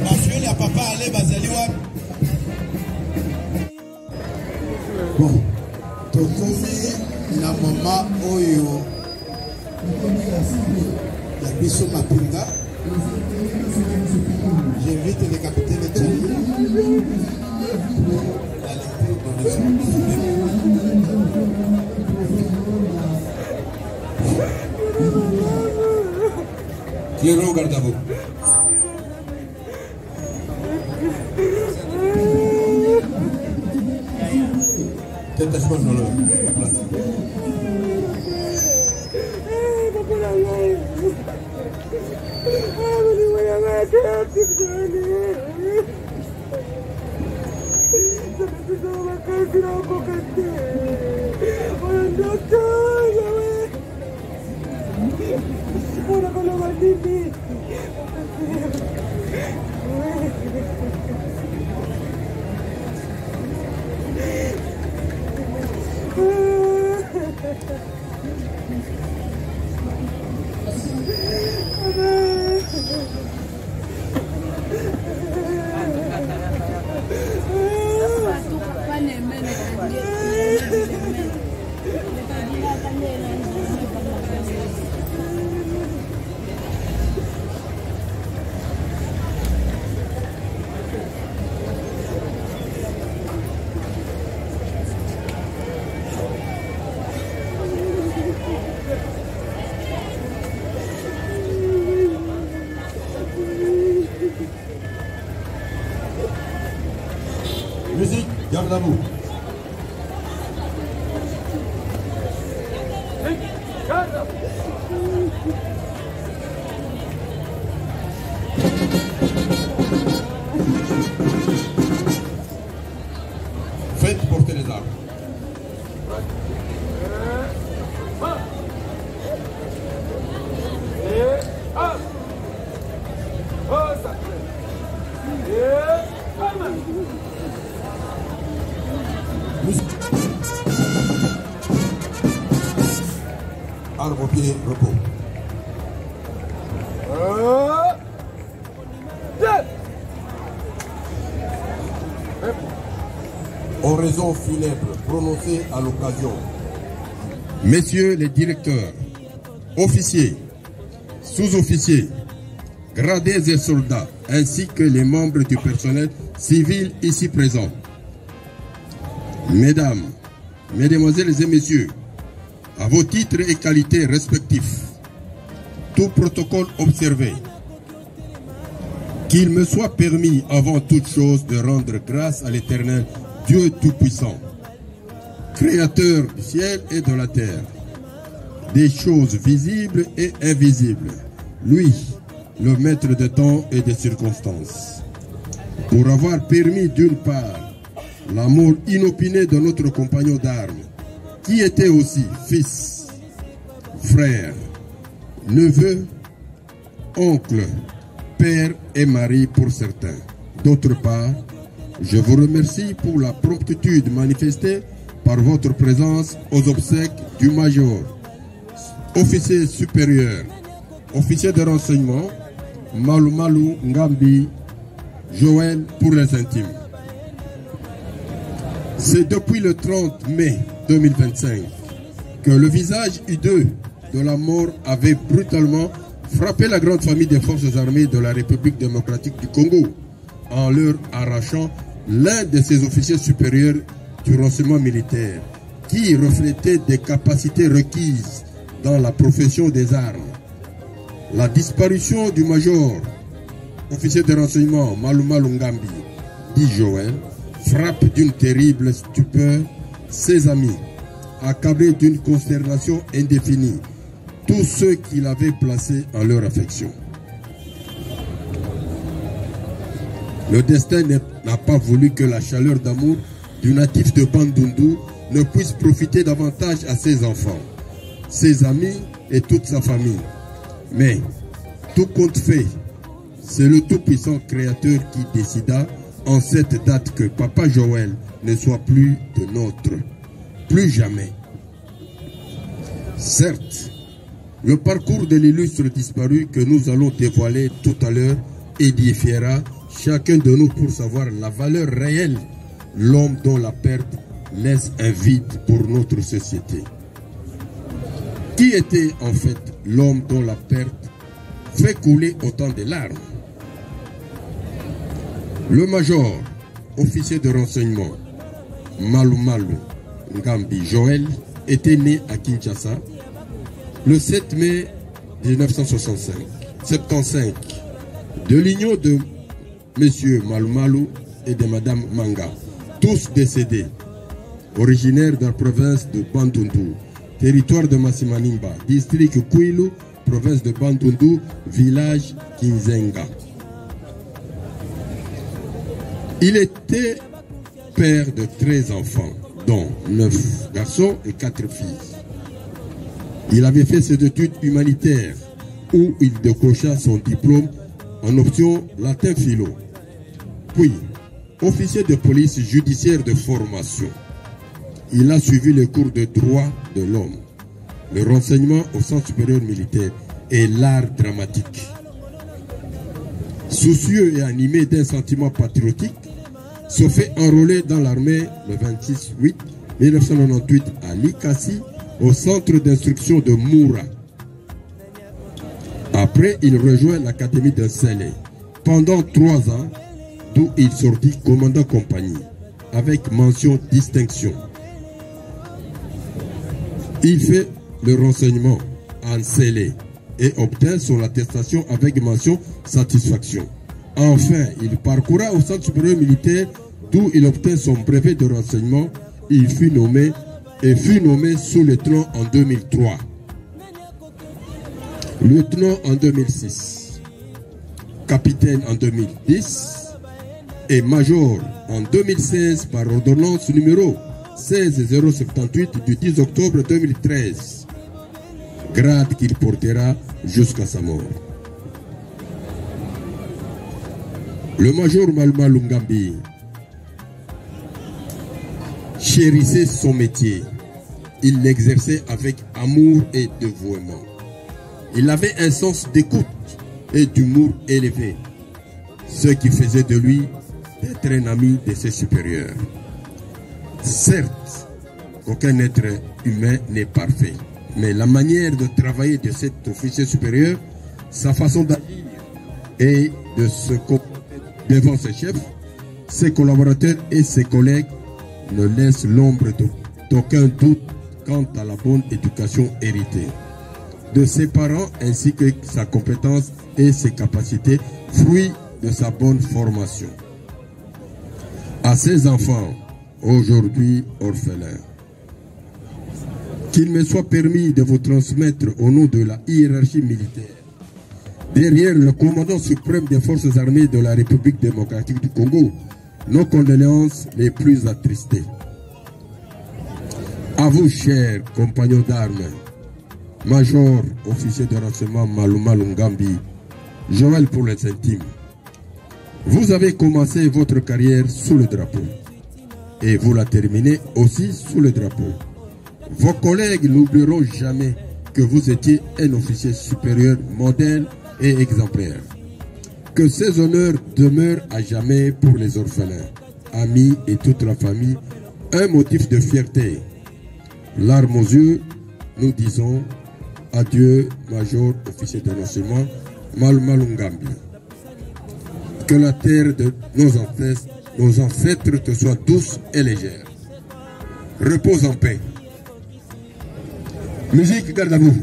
Bafiole ya papa ale bazali wapi? Bon, tokomi na mama oyo ya biso mapinga. J'invite le capitaine Tchani à l'entrée dans le centre. Qui regarde à vous? Détachement dans la place. Musique, garde à vous. Faites porter les armes. Arbre au pied, repos. Oraison funèbre prononcée à l'occasion. Messieurs les directeurs, officiers, sous-officiers, gradés et soldats, ainsi que les membres du personnel civil ici présents. Mesdames, Mesdemoiselles et Messieurs, à vos titres et qualités respectifs, tout protocole observé, qu'il me soit permis avant toute chose de rendre grâce à l'Éternel Dieu Tout-Puissant, Créateur du ciel et de la terre, des choses visibles et invisibles, lui, le maître de temps et des circonstances, pour avoir permis d'une part l'amour inopiné de notre compagnon d'armes, qui était aussi fils, frère, neveu, oncle, père et mari pour certains. D'autre part, je vous remercie pour la promptitude manifestée par votre présence aux obsèques du major, officier supérieur, officier de renseignement, Malumalu Ngambi, Joël pour les intimes. C'est depuis le 30 mai 2025 que le visage hideux de la mort avait brutalement frappé la grande famille des forces armées de la République démocratique du Congo en leur arrachant l'un de ses officiers supérieurs du renseignement militaire qui reflétait des capacités requises dans la profession des armes. La disparition du major, officier de renseignement Malumalu Ngambi, dit Joël, frappe d'une terrible stupeur ses amis, accablés d'une consternation indéfinie, tous ceux qui l'avaient placé en leur affection. Le destin n'a pas voulu que la chaleur d'amour du natif de Bandundu ne puisse profiter davantage à ses enfants, ses amis et toute sa famille. Mais, tout compte fait, c'est le Tout-Puissant Créateur qui décida en cette date que Papa Joël ne soit plus de nôtre. Plus jamais. Certes, le parcours de l'illustre disparu que nous allons dévoiler tout à l'heure édifiera chacun de nous pour savoir la valeur réelle, l'homme dont la perte laisse un vide pour notre société. Qui était en fait l'homme dont la perte fait couler autant de larmes? Le major, officier de renseignement, Malumalu Ngambi Joël, était né à Kinshasa le 7 mai 1975, de l'union de M. Malumalu et de Mme Manga, tous décédés, originaires de la province de Bandundu, territoire de Massimanimba, district Kwilu, province de Bandundu, village Kinzenga. Il était père de 13 enfants, dont 9 garçons et 4 filles. Il avait fait ses études humanitaires où il décrocha son diplôme en option latin philo. Puis, officier de police judiciaire de formation, il a suivi les cours de droit de l'homme, le renseignement au Centre supérieur militaire et l'art dramatique. Soucieux et animé d'un sentiment patriotique, se fait enrôler dans l'armée le 26/8/1998 à Likasi, au centre d'instruction de Moura. Après, il rejoint l'académie de Sélé pendant 3 ans, d'où il sortit commandant compagnie, avec mention distinction. Il fait le renseignement en Sélé et obtient son attestation avec mention satisfaction. Enfin, il parcourra au Centre supérieur militaire d'où il obtint son brevet de renseignement. Il fut nommé sous-lieutenant en 2003, lieutenant en 2006, capitaine en 2010 et major en 2016 par ordonnance numéro 16078 du 10 octobre 2013, grade qu'il portera jusqu'à sa mort. Le major Malumalu Ngambi chérissait son métier. Il l'exerçait avec amour et dévouement. Il avait un sens d'écoute et d'humour élevé, ce qui faisait de lui être un ami de ses supérieurs. Certes, aucun être humain n'est parfait, mais la manière de travailler de cet officier supérieur, sa façon d'agir et de se comporter devant ses chefs, ses collaborateurs et ses collègues ne laisse l'ombre d'aucun doute quant à la bonne éducation héritée de ses parents ainsi que sa compétence et ses capacités, fruit de sa bonne formation. À ses enfants, aujourd'hui orphelins, qu'il me soit permis de vous transmettre au nom de la hiérarchie militaire, derrière le commandant suprême des forces armées de la République démocratique du Congo, nos condoléances les plus attristées. À vous, chers compagnons d'armes, major, officier de renseignement Malumalu Ngambi, Joël pour les intimes, vous avez commencé votre carrière sous le drapeau et vous la terminez aussi sous le drapeau. Vos collègues n'oublieront jamais que vous étiez un officier supérieur modèle et exemplaire. Que ces honneurs demeurent à jamais pour les orphelins, amis et toute la famille, un motif de fierté. Larmes aux yeux, nous disons adieu, major, officier de renseignement Malumalu Ngambi. Que la terre de nos ancêtres te soit douce et légère. Repose en paix. Musique, garde à vous.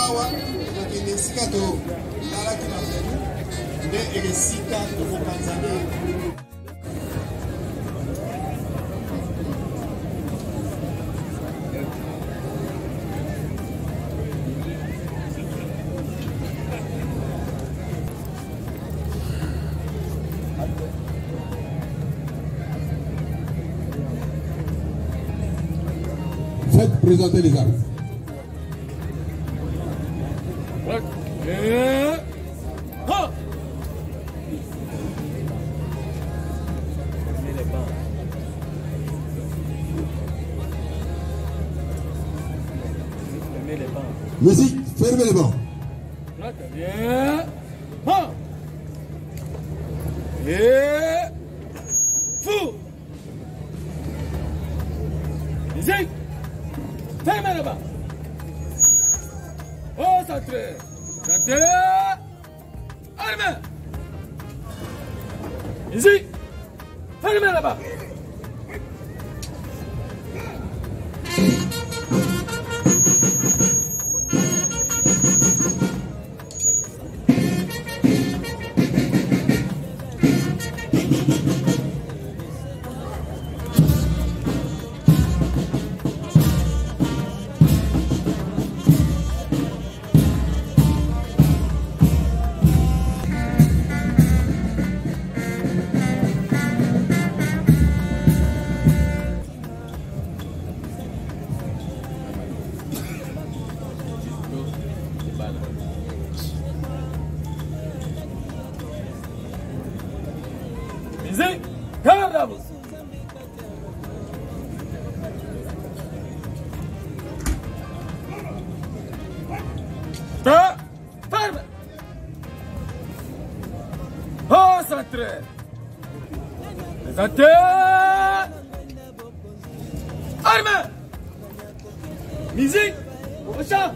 awa tokende esika tolalaki na venu nde esika tokopanza nde Faites présenter les armes. Musique, fermez les bancs. Et fou. Musique. Fermez les bancs. Au centre. Centre. Armée. Musique. Fermez les bancs. Musique, calme-vous. Stop, ferme. Concentré. Présentez. Armée. Musique, au champ.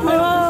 Moi,